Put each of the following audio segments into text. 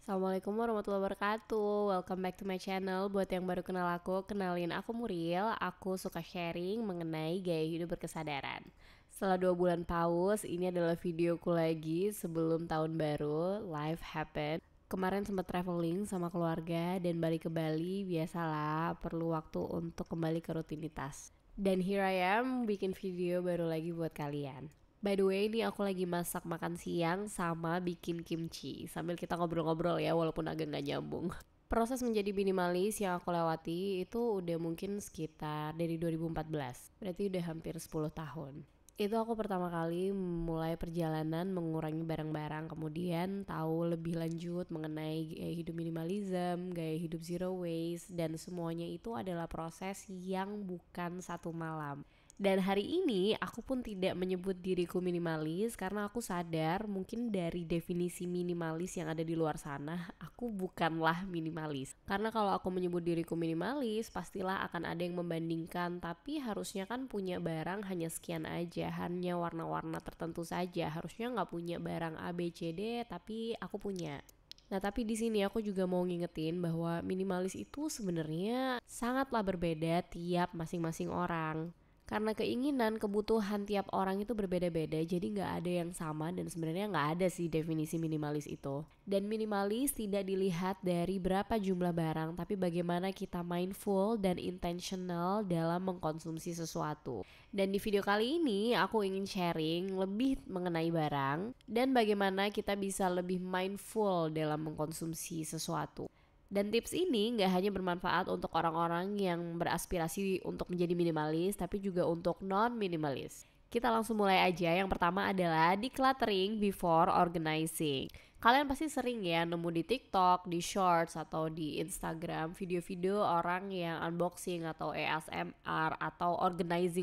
Assalamualaikum warahmatullahi wabarakatuh. Welcome back to my channel. Buat yang baru kenal aku, kenalin aku Muriel. Aku suka sharing mengenai gaya hidup berkesadaran. Setelah 2 bulan pause, ini adalah videoku lagi sebelum tahun baru. Life happened. Kemarin sempat traveling sama keluarga dan balik ke Bali. Biasalah, perlu waktu untuk kembali ke rutinitas. Dan here I am bikin video baru lagi buat kalian. By the way, ini aku lagi masak makan siang sama bikin kimchi sambil kita ngobrol-ngobrol ya, walaupun agak gak nyambung. Proses menjadi minimalis yang aku lewati itu udah mungkin sekitar dari 2014. Berarti udah hampir 10 tahun. Itu aku pertama kali mulai perjalanan mengurangi barang-barang, kemudian tahu lebih lanjut mengenai gaya hidup minimalism, gaya hidup zero waste, dan semuanya itu adalah proses yang bukan satu malam. Dan hari ini aku pun tidak menyebut diriku minimalis karena aku sadar mungkin dari definisi minimalis yang ada di luar sana, aku bukanlah minimalis. Karena kalau aku menyebut diriku minimalis, pastilah akan ada yang membandingkan, tapi harusnya kan punya barang hanya sekian aja, hanya warna-warna tertentu saja. Harusnya nggak punya barang A, B, C, D, tapi aku punya. Nah, tapi di sini aku juga mau ngingetin bahwa minimalis itu sebenarnya sangatlah berbeda tiap masing-masing orang. Karena keinginan, kebutuhan tiap orang itu berbeda-beda, jadi nggak ada yang sama dan sebenarnya nggak ada sih definisi minimalis itu. Dan minimalis tidak dilihat dari berapa jumlah barang, tapi bagaimana kita mindful dan intentional dalam mengkonsumsi sesuatu. Dan di video kali ini aku ingin sharing lebih mengenai barang dan bagaimana kita bisa lebih mindful dalam mengkonsumsi sesuatu. Dan tips ini nggak hanya bermanfaat untuk orang-orang yang beraspirasi untuk menjadi minimalis, tapi juga untuk non-minimalis. Kita langsung mulai aja. Yang pertama adalah decluttering before organizing. Kalian pasti sering ya nemu di TikTok, di Shorts, atau di Instagram video-video orang yang unboxing atau ASMR atau organizing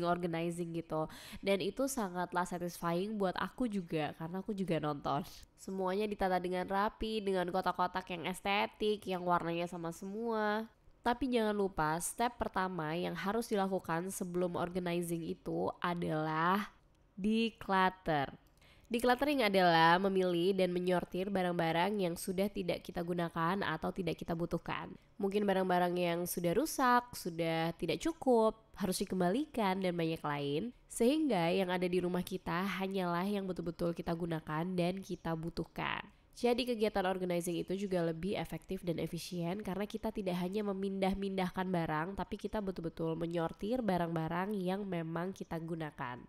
gitu. Dan itu sangatlah satisfying buat aku juga karena aku juga nonton. Semuanya ditata dengan rapi, dengan kotak-kotak yang estetik, yang warnanya sama semua. Tapi jangan lupa, step pertama yang harus dilakukan sebelum organizing itu adalah declutter. Decluttering adalah memilih dan menyortir barang-barang yang sudah tidak kita gunakan atau tidak kita butuhkan. Mungkin barang-barang yang sudah rusak, sudah tidak cukup, harus dikembalikan dan banyak lain. Sehingga yang ada di rumah kita hanyalah yang betul-betul kita gunakan dan kita butuhkan. Jadi kegiatan organizing itu juga lebih efektif dan efisien karena kita tidak hanya memindah-mindahkan barang, tapi kita betul-betul menyortir barang-barang yang memang kita gunakan.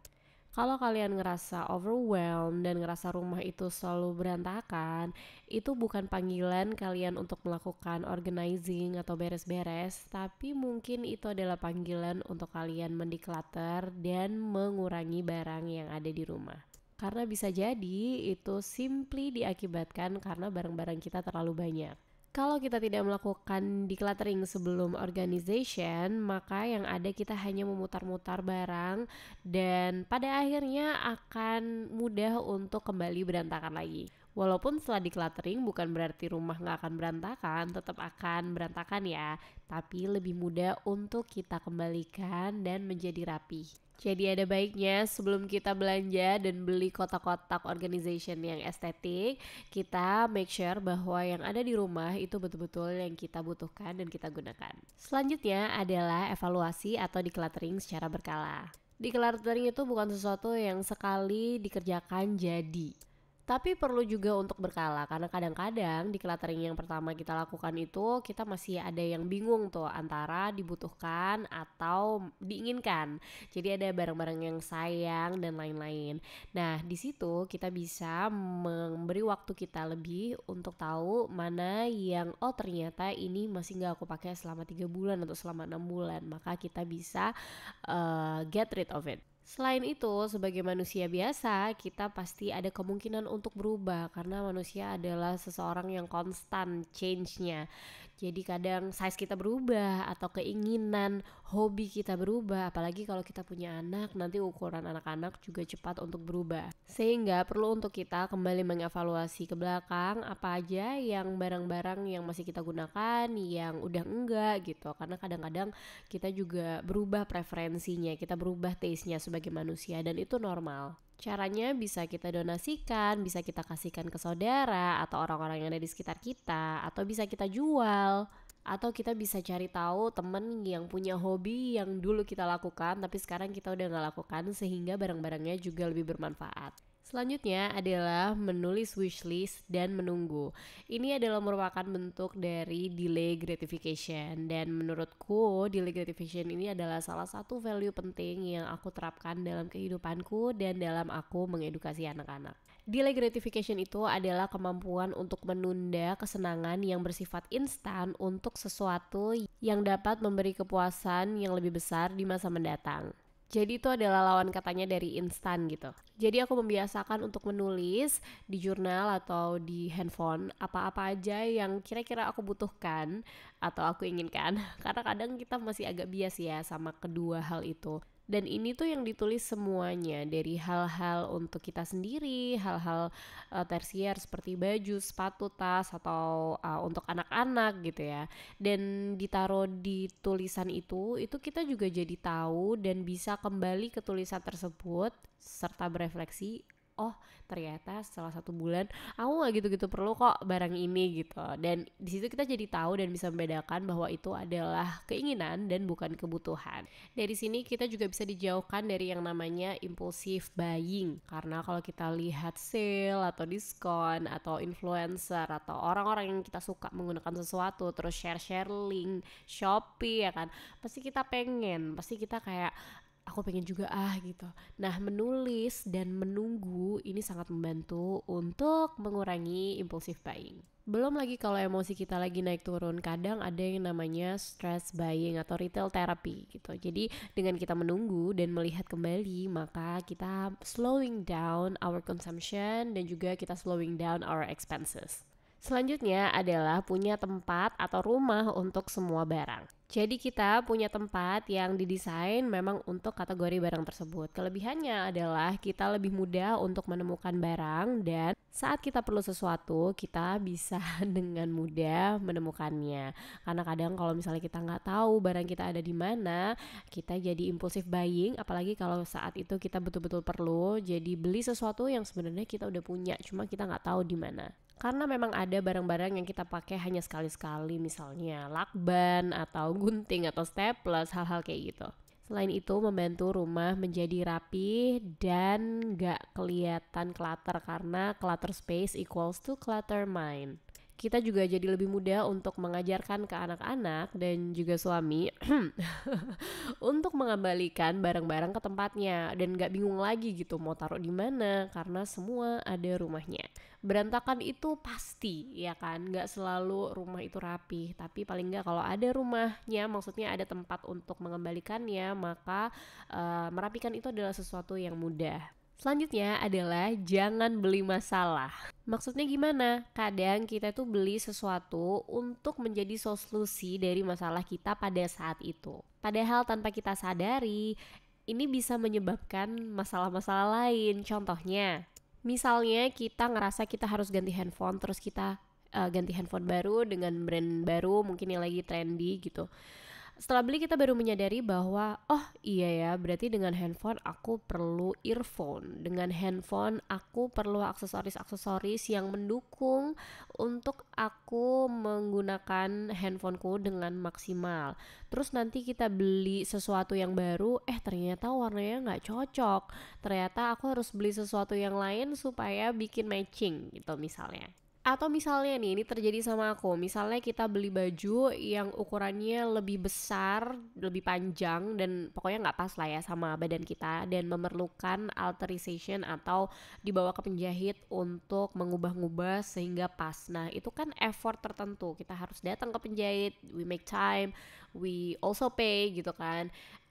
Kalau kalian ngerasa overwhelmed dan ngerasa rumah itu selalu berantakan, itu bukan panggilan kalian untuk melakukan organizing atau beres-beres, tapi mungkin itu adalah panggilan untuk kalian mendeclutter dan mengurangi barang yang ada di rumah. Karena bisa jadi itu simply diakibatkan karena barang-barang kita terlalu banyak. Kalau kita tidak melakukan decluttering sebelum organization, maka yang ada kita hanya memutar-mutar barang dan pada akhirnya akan mudah untuk kembali berantakan lagi. Walaupun setelah decluttering bukan berarti rumah nggak akan berantakan, tetap akan berantakan ya, tapi lebih mudah untuk kita kembalikan dan menjadi rapi. Jadi ada baiknya sebelum kita belanja dan beli kotak-kotak organization yang estetik, kita make sure bahwa yang ada di rumah itu betul-betul yang kita butuhkan dan kita gunakan. Selanjutnya adalah evaluasi atau decluttering secara berkala. Decluttering itu bukan sesuatu yang sekali dikerjakan jadi. Tapi perlu juga untuk berkala karena kadang-kadang decluttering yang pertama kita lakukan itu kita masih ada yang bingung tuh antara dibutuhkan atau diinginkan. Jadi ada barang-barang yang sayang dan lain-lain. Nah, di situ kita bisa memberi waktu kita lebih untuk tahu mana yang ternyata ini masih nggak aku pakai selama 3 bulan atau selama 6 bulan. Maka kita bisa get rid of it. Selain itu, sebagai manusia biasa, kita pasti ada kemungkinan untuk berubah karena manusia adalah seseorang yang konstan change-nya. Jadi kadang size kita berubah atau keinginan, hobi kita berubah. Apalagi kalau kita punya anak, nanti ukuran anak-anak juga cepat untuk berubah. Sehingga perlu untuk kita kembali mengevaluasi ke belakang apa aja yang barang-barang yang masih kita gunakan, yang udah enggak gitu. Karena kadang-kadang kita juga berubah preferensinya, kita berubah taste-nya sebagai manusia dan itu normal. Caranya bisa kita donasikan, bisa kita kasihkan ke saudara atau orang-orang yang ada di sekitar kita, atau bisa kita jual. Atau kita bisa cari tahu temen yang punya hobi yang dulu kita lakukan tapi sekarang kita udah gak lakukan, sehingga barang-barangnya juga lebih bermanfaat. Selanjutnya adalah menulis wishlist dan menunggu. Ini adalah merupakan bentuk dari delay gratification, dan menurutku delay gratification ini adalah salah satu value penting yang aku terapkan dalam kehidupanku dan dalam aku mengedukasi anak-anak. Delay gratification itu adalah kemampuan untuk menunda kesenangan yang bersifat instan untuk sesuatu yang dapat memberi kepuasan yang lebih besar di masa mendatang. Jadi itu adalah lawan katanya dari instan gitu. Jadi aku membiasakan untuk menulis di jurnal atau di handphone apa-apa aja yang kira-kira aku butuhkan atau aku inginkan. Karena kadang kita masih agak bias ya sama kedua hal itu. Dan ini tuh yang ditulis semuanya, dari hal-hal untuk kita sendiri, hal-hal tersier seperti baju, sepatu, tas, atau untuk anak-anak gitu ya. Dan ditaruh di tulisan itu kita juga jadi tahu dan bisa kembali ke tulisan tersebut serta berefleksi, oh ternyata setelah 1 bulan aku gak gitu-gitu perlu kok barang ini gitu. Dan di situ kita jadi tahu dan bisa membedakan bahwa itu adalah keinginan dan bukan kebutuhan. Dari sini kita juga bisa dijauhkan dari yang namanya impulsive buying, karena kalau kita lihat sale atau diskon atau influencer atau orang-orang yang kita suka menggunakan sesuatu terus share link Shopee ya kan, pasti kita kayak aku pengen juga gitu. Nah, menulis dan menunggu ini sangat membantu untuk mengurangi impulsive buying. Belum lagi kalau emosi kita lagi naik turun, kadang ada yang namanya stress buying atau retail therapy gitu. Jadi dengan kita menunggu dan melihat kembali, maka kita slowing down our consumption dan juga kita slowing down our expenses. Selanjutnya adalah punya tempat atau rumah untuk semua barang. Jadi kita punya tempat yang didesain memang untuk kategori barang tersebut. Kelebihannya adalah kita lebih mudah untuk menemukan barang, dan saat kita perlu sesuatu kita bisa dengan mudah menemukannya. Karena kadang kalau misalnya kita nggak tahu barang kita ada di mana, kita jadi impulsive buying. Apalagi kalau saat itu kita betul-betul perlu, jadi beli sesuatu yang sebenarnya kita udah punya, cuma kita nggak tahu di mana. Karena memang ada barang-barang yang kita pakai hanya sekali-sekali, misalnya lakban atau gunting atau staples, hal-hal kayak gitu. Selain itu membantu rumah menjadi rapi dan gak kelihatan clutter, karena clutter space equals to clutter mind. Kita juga jadi lebih mudah untuk mengajarkan ke anak-anak dan juga suami untuk mengembalikan barang-barang ke tempatnya dan gak bingung lagi gitu mau taruh di mana, karena semua ada rumahnya. Berantakan itu pasti ya kan, gak selalu rumah itu rapi, tapi paling gak kalau ada rumahnya, maksudnya ada tempat untuk mengembalikannya, maka merapikan itu adalah sesuatu yang mudah. Selanjutnya adalah jangan beli masalah. Maksudnya gimana? Kadang kita tuh beli sesuatu untuk menjadi solusi dari masalah kita pada saat itu. Padahal tanpa kita sadari, ini bisa menyebabkan masalah-masalah lain. Contohnya, misalnya kita ngerasa kita harus ganti handphone, terus kita ganti handphone baru dengan brand baru, mungkin yang lagi trendy gitu. Setelah beli kita baru menyadari bahwa oh iya ya, berarti dengan handphone aku perlu earphone, dengan handphone aku perlu aksesoris-aksesoris yang mendukung untuk aku menggunakan handphoneku dengan maksimal. Terus nanti kita beli sesuatu yang baru, ternyata warnanya gak cocok, ternyata aku harus beli sesuatu yang lain supaya bikin matching gitu misalnya. Atau misalnya nih, ini terjadi sama aku, misalnya kita beli baju yang ukurannya lebih besar, lebih panjang, dan pokoknya gak pas lah ya sama badan kita, dan memerlukan alteration atau dibawa ke penjahit untuk mengubah-ubah sehingga pas. Nah itu kan effort tertentu, kita harus datang ke penjahit, we make time, we also pay gitu kan.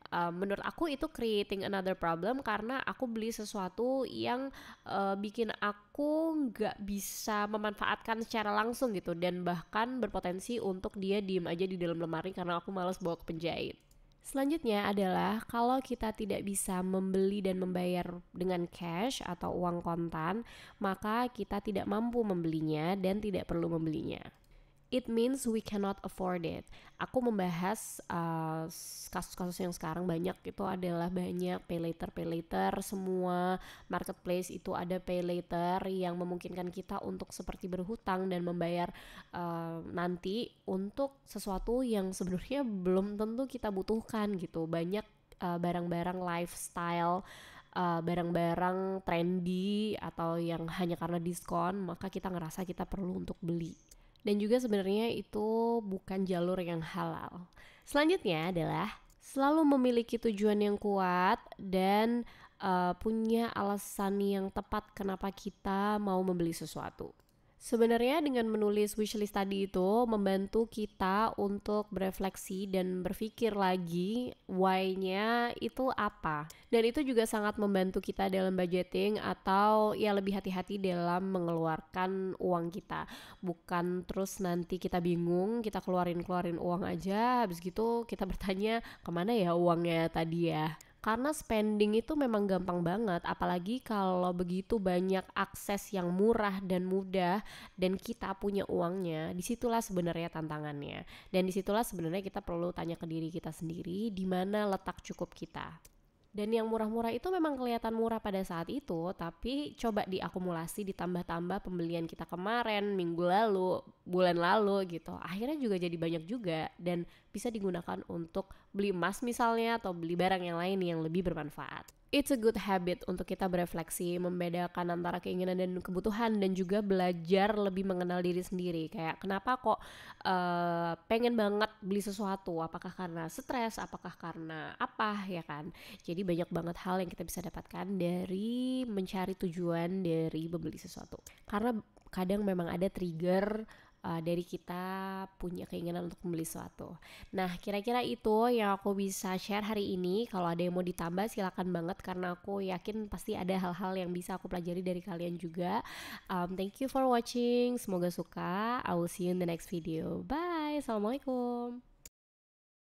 Menurut aku itu creating another problem, karena aku beli sesuatu yang bikin aku gak bisa memanfaatkan secara langsung gitu, dan bahkan berpotensi untuk dia diem aja di dalam lemari karena aku malas bawa ke penjahit. Selanjutnya adalah kalau kita tidak bisa membeli dan membayar dengan cash atau uang kontan, maka kita tidak mampu membelinya dan tidak perlu membelinya. It means we cannot afford it. Aku membahas kasus-kasus yang sekarang banyak itu adalah banyak pay later, semua marketplace itu ada pay later yang memungkinkan kita untuk seperti berhutang dan membayar nanti untuk sesuatu yang sebenarnya belum tentu kita butuhkan gitu. Banyak barang-barang lifestyle, barang-barang trendy atau yang hanya karena diskon maka kita ngerasa kita perlu untuk beli. Dan juga sebenarnya itu bukan jalur yang halal. Selanjutnya adalah selalu memiliki tujuan yang kuat dan punya alasan yang tepat kenapa kita mau membeli sesuatu. Sebenarnya dengan menulis wishlist tadi itu membantu kita untuk berefleksi dan berpikir lagi why-nya itu apa. Dan itu juga sangat membantu kita dalam budgeting atau ya lebih hati-hati dalam mengeluarkan uang kita. Bukan terus nanti kita bingung, kita keluarin uang aja, habis gitu kita bertanya kemana ya uangnya tadi ya. Karena spending itu memang gampang banget, apalagi kalau begitu banyak akses yang murah dan mudah dan kita punya uangnya, disitulah sebenarnya tantangannya. Dan disitulah sebenarnya kita perlu tanya ke diri kita sendiri, di mana letak cukup kita. Dan yang murah-murah itu memang kelihatan murah pada saat itu, tapi coba diakumulasi, ditambah-tambah pembelian kita kemarin, minggu lalu, bulan lalu gitu. Akhirnya juga jadi banyak juga dan bisa digunakan untuk beli emas misalnya atau beli barang yang lain yang lebih bermanfaat. It's a good habit untuk kita berefleksi, membedakan antara keinginan dan kebutuhan dan juga belajar lebih mengenal diri sendiri. Kayak kenapa kok pengen banget beli sesuatu, apakah karena stres, apakah karena apa ya kan. Jadi banyak banget hal yang kita bisa dapatkan dari mencari tujuan dari membeli sesuatu. Karena kadang memang ada trigger dari kita punya keinginan untuk membeli sesuatu. Nah, kira-kira itu yang aku bisa share hari ini. Kalau ada yang mau ditambah silakan banget karena aku yakin pasti ada hal-hal yang bisa aku pelajari dari kalian juga. Thank you for watching. Semoga suka. I will see you in the next video. Bye. Assalamualaikum.